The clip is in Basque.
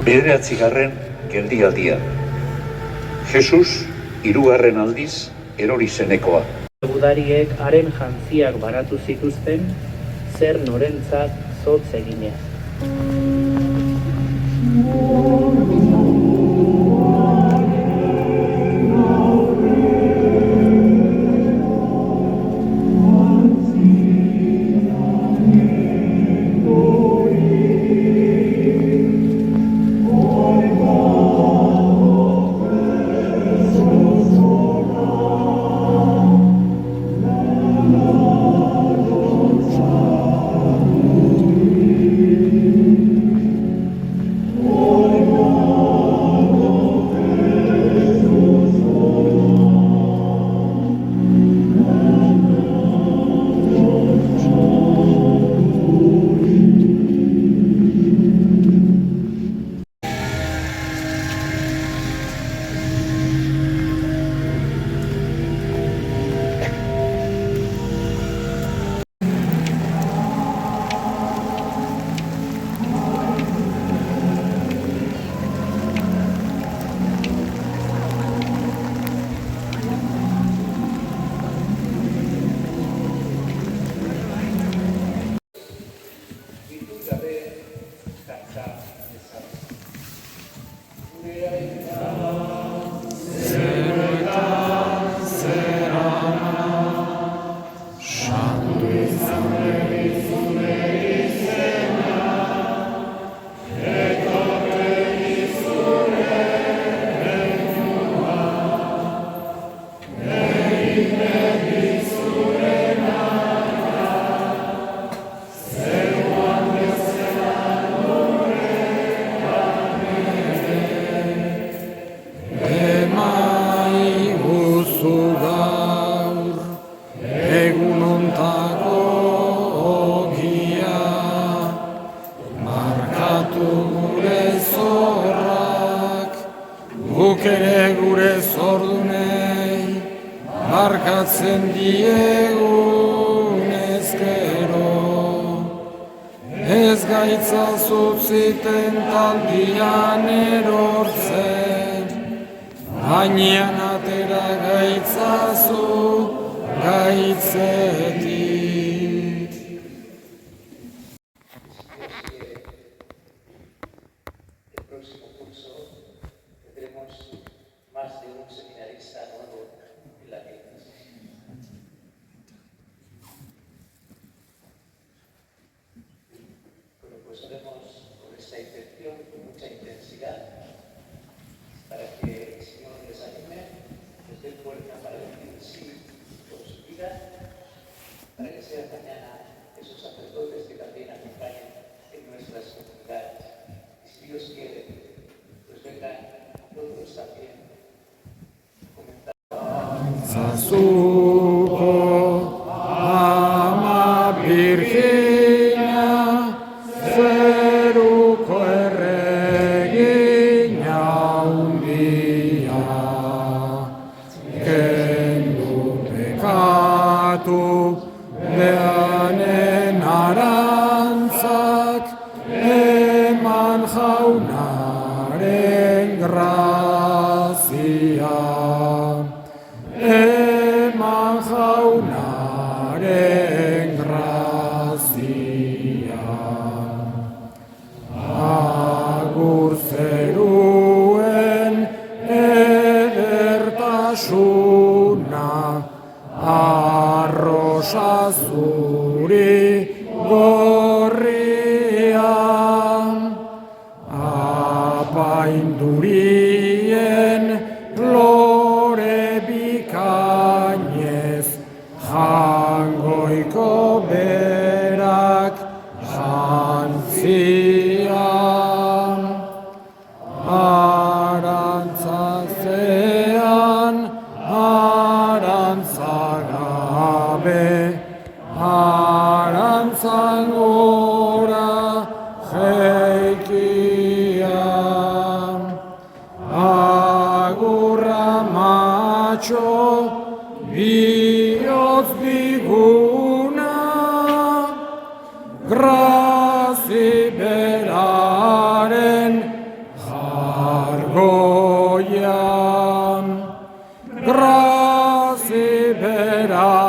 Bederatzigarren geldialdia. Jesus hirugarren aldiz erori zenekoa. Gudariek haren jantziak banatu zituzten, zer norentzat zotz eginez. Guk ere gure zordunei markatzen diegun ezkero. Ez gaitzazutziten taldian erortzen, gainean atera gaitzazu gaitzetik. Más de un seminarista nuevo en la iglesia. Bueno, pues haremos con esta intención, con mucha intensidad, para que el Señor les anime, les dé fuerza para decir sí con su vida, para que sean mañana esos sacerdotes que también acompañen en nuestras comunidades. Y si Dios quiere, pues vengan todos también. Zazuko ama Virginia, zeruko erregina undia, kendu pekatu behanen arantzak, eman jaunaren grazia. Eman jaunaren grazia. Agur zeruen edertasuna, arrosa zuri gorria, apaindurien bikainez, jangoiko berak jantzian, arantzatzean, arantzagabe, diguna, grazi beraren argoian, grazi beraren